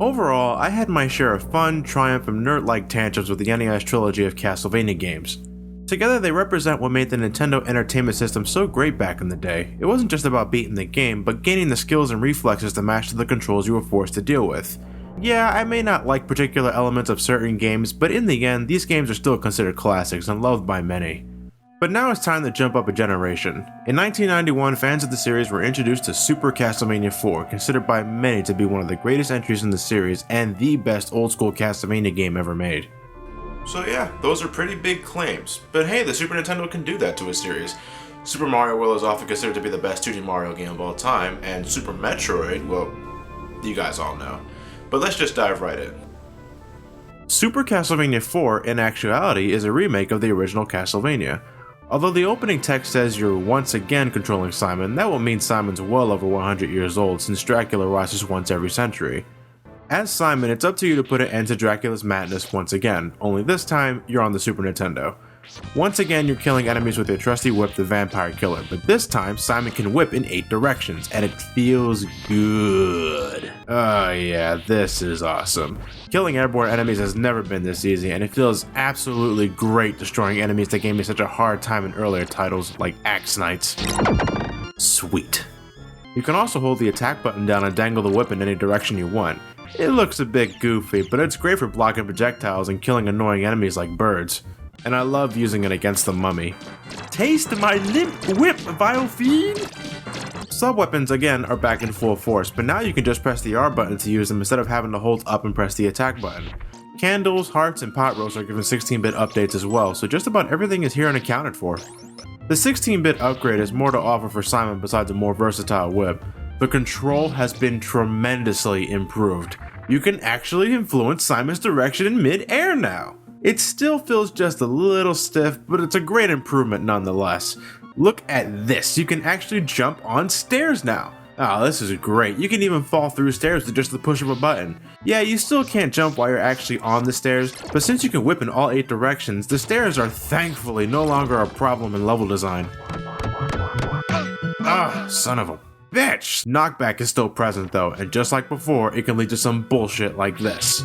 Overall, I had my share of fun, triumph, and nerd-like tantrums with the NES trilogy of Castlevania games. Together they represent what made the Nintendo Entertainment System so great back in the day. It wasn't just about beating the game, but gaining the skills and reflexes to master the controls you were forced to deal with. Yeah, I may not like particular elements of certain games, but in the end, these games are still considered classics and loved by many. But now it's time to jump up a generation. In 1991, fans of the series were introduced to Super Castlevania IV, considered by many to be one of the greatest entries in the series and the best old-school Castlevania game ever made. So yeah, those are pretty big claims, but hey, the Super Nintendo can do that to a series. Super Mario World is often considered to be the best 2D Mario game of all time, and Super Metroid, well, you guys all know. But let's just dive right in. Super Castlevania IV, in actuality, is a remake of the original Castlevania. Although the opening text says you're once again controlling Simon, that will mean Simon's well over 100 years old since Dracula rises once every century. As Simon, it's up to you to put an end to Dracula's madness once again, only this time, you're on the Super Nintendo. Once again, you're killing enemies with your trusty whip, the Vampire Killer, but this time, Simon can whip in 8 directions, and it feels good. Oh yeah, this is awesome. Killing airborne enemies has never been this easy, and it feels absolutely great destroying enemies that gave me such a hard time in earlier titles, like Axe Knights. Sweet. You can also hold the attack button down and dangle the whip in any direction you want. It looks a bit goofy, but it's great for blocking projectiles and killing annoying enemies like birds. And I love using it against the mummy. Taste my limp whip, vile fiend! Sub-weapons again are back in full force, but now you can just press the R button to use them instead of having to hold up and press the attack button. Candles, hearts, and pot roast are given 16-bit updates as well, so just about everything is here and accounted for. The 16-bit upgrade has more to offer for Simon besides a more versatile whip. The control has been tremendously improved. You can actually influence Simon's direction in mid-air now. It still feels just a little stiff, but it's a great improvement nonetheless. Look at this, you can actually jump on stairs now. Oh, this is great. You can even fall through stairs with just the push of a button. Yeah, you still can't jump while you're actually on the stairs, but since you can whip in all 8 directions, the stairs are thankfully no longer a problem in level design. Ah, son of a bitch! Knockback is still present though, and just like before, it can lead to some bullshit like this.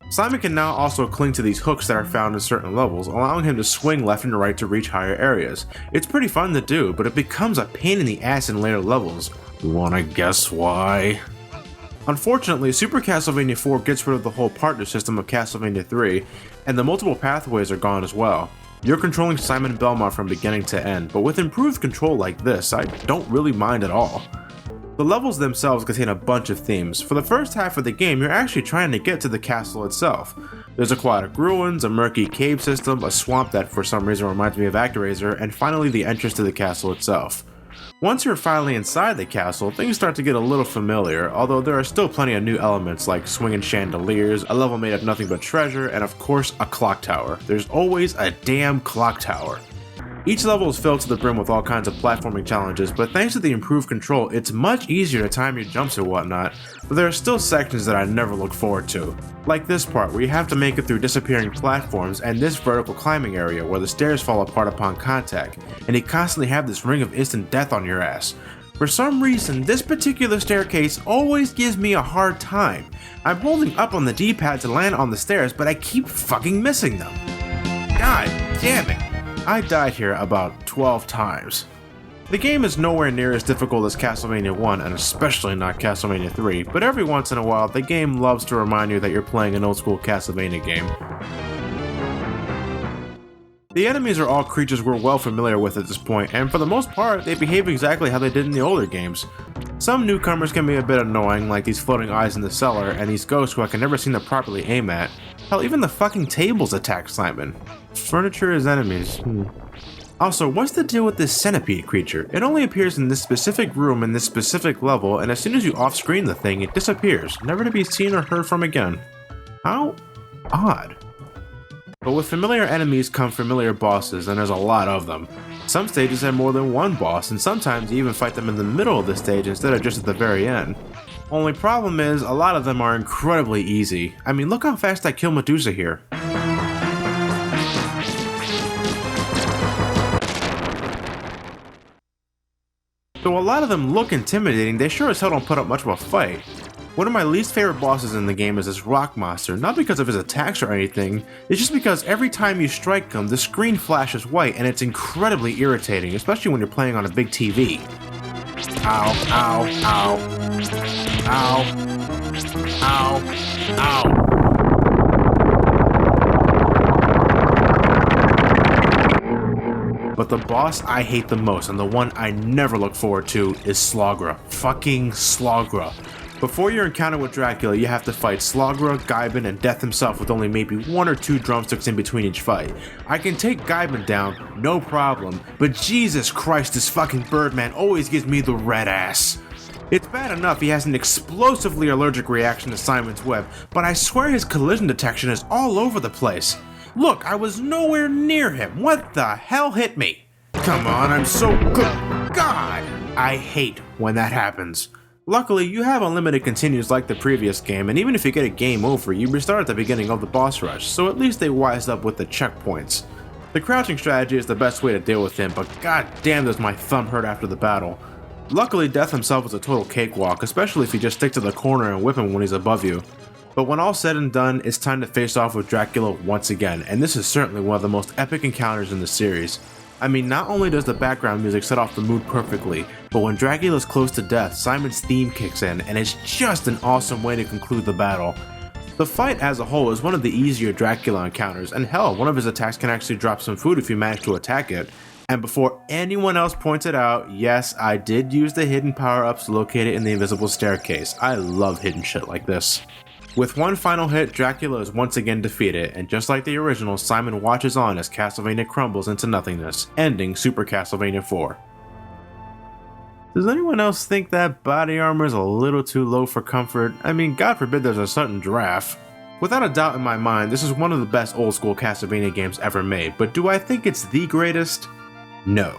Simon can now also cling to these hooks that are found in certain levels, allowing him to swing left and right to reach higher areas. It's pretty fun to do, but it becomes a pain in the ass in later levels. Wanna guess why? Unfortunately, Super Castlevania IV gets rid of the whole partner system of Castlevania III, and the multiple pathways are gone as well. You're controlling Simon Belmont from beginning to end, but with improved control like this, I don't really mind at all. The levels themselves contain a bunch of themes. For the first half of the game, you're actually trying to get to the castle itself. There's aquatic ruins, a murky cave system, a swamp that for some reason reminds me of Actraiser, and finally the entrance to the castle itself. Once you're finally inside the castle, things start to get a little familiar, although there are still plenty of new elements like swinging chandeliers, a level made of nothing but treasure, and of course a clock tower. There's always a damn clock tower. Each level is filled to the brim with all kinds of platforming challenges, but thanks to the improved control, it's much easier to time your jumps and whatnot, but there are still sections that I never look forward to. Like this part, where you have to make it through disappearing platforms, and this vertical climbing area where the stairs fall apart upon contact, and you constantly have this ring of instant death on your ass. For some reason, this particular staircase always gives me a hard time. I'm holding up on the D-pad to land on the stairs, but I keep fucking missing them. God damn it. I died here about 12 times. The game is nowhere near as difficult as Castlevania 1 and especially not Castlevania 3, but every once in a while the game loves to remind you that you're playing an old school Castlevania game. The enemies are all creatures we're well familiar with at this point, and for the most part they behave exactly how they did in the older games. Some newcomers can be a bit annoying, like these floating eyes in the cellar and these ghosts who I can never seem to properly aim at. Hell, even the fucking tables attack Simon. Furniture as enemies. Also, what's the deal with this centipede creature? It only appears in this specific room in this specific level, and as soon as you off-screen the thing, it disappears, never to be seen or heard from again. How odd. But with familiar enemies come familiar bosses, and there's a lot of them. Some stages have more than one boss, and sometimes you even fight them in the middle of the stage instead of just at the very end. Only problem is, a lot of them are incredibly easy. I mean, look how fast I kill Medusa here. Though a lot of them look intimidating, they sure as hell don't put up much of a fight. One of my least favorite bosses in the game is this rock monster, not because of his attacks or anything, it's just because every time you strike him, the screen flashes white and it's incredibly irritating, especially when you're playing on a big TV. Ow, ow, ow. Ow. Ow. Ow. But the boss I hate the most, and the one I never look forward to, is Slogra. Fucking Slogra. Before your encounter with Dracula, you have to fight Slogra, Gaibin, and Death himself with only maybe 1 or 2 drumsticks in between each fight. I can take Gaibin down, no problem, but Jesus Christ, this fucking Birdman always gives me the red ass. It's bad enough he has an explosively allergic reaction to Simon's web, but I swear his collision detection is all over the place. Look, I was nowhere near him. What the hell hit me? Come on, I'm so good. God, I hate when that happens. Luckily, you have unlimited continues like the previous game, and even if you get a game over, you restart at the beginning of the boss rush, so at least they wised up with the checkpoints. The crouching strategy is the best way to deal with him, but god damn does my thumb hurt after the battle. Luckily, Death himself is a total cakewalk, especially if you just stick to the corner and whip him when he's above you. But when all said and done, it's time to face off with Dracula once again, and this is certainly one of the most epic encounters in the series. I mean, not only does the background music set off the mood perfectly, but when Dracula's close to death, Simon's theme kicks in, and it's just an awesome way to conclude the battle. The fight as a whole is one of the easier Dracula encounters, and hell, one of his attacks can actually drop some food if you manage to attack it. And before anyone else points it out, yes, I did use the hidden power-ups located in the invisible staircase. I love hidden shit like this. With one final hit, Dracula is once again defeated, and just like the original, Simon watches on as Castlevania crumbles into nothingness, ending Super Castlevania IV. Does anyone else think that body armor is a little too low for comfort? I mean, God forbid there's a sudden giraffe. Without a doubt in my mind, this is one of the best old school Castlevania games ever made, but do I think it's the greatest? No.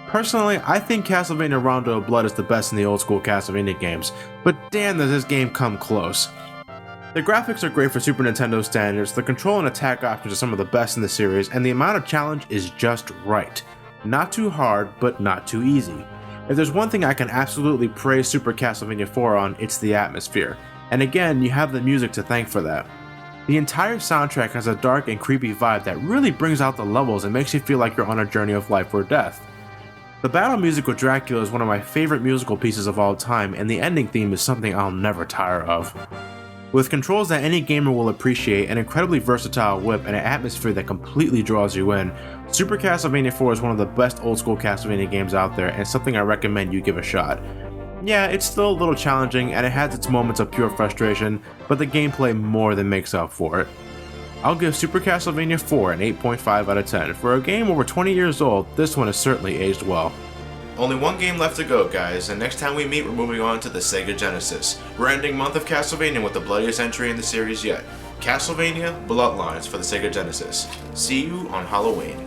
Personally, I think Castlevania Rondo of Blood is the best in the old school Castlevania games, but damn does this game come close. The graphics are great for Super Nintendo standards, the control and attack options are some of the best in the series, and the amount of challenge is just right. Not too hard, but not too easy. If there's one thing I can absolutely praise Super Castlevania IV on, it's the atmosphere. And again, you have the music to thank for that. The entire soundtrack has a dark and creepy vibe that really brings out the levels and makes you feel like you're on a journey of life or death. The battle music with Dracula is one of my favorite musical pieces of all time, and the ending theme is something I'll never tire of. With controls that any gamer will appreciate, an incredibly versatile whip, and an atmosphere that completely draws you in, Super Castlevania IV is one of the best old school Castlevania games out there, and something I recommend you give a shot. Yeah, it's still a little challenging, and it has its moments of pure frustration, but the gameplay more than makes up for it. I'll give Super Castlevania IV an 8.5 out of 10. For a game over 20 years old, this one has certainly aged well. Only one game left to go, guys, and next time we meet, we're moving on to the Sega Genesis. We're ending Month of Castlevania with the bloodiest entry in the series yet, Castlevania Bloodlines for the Sega Genesis. See you on Halloween.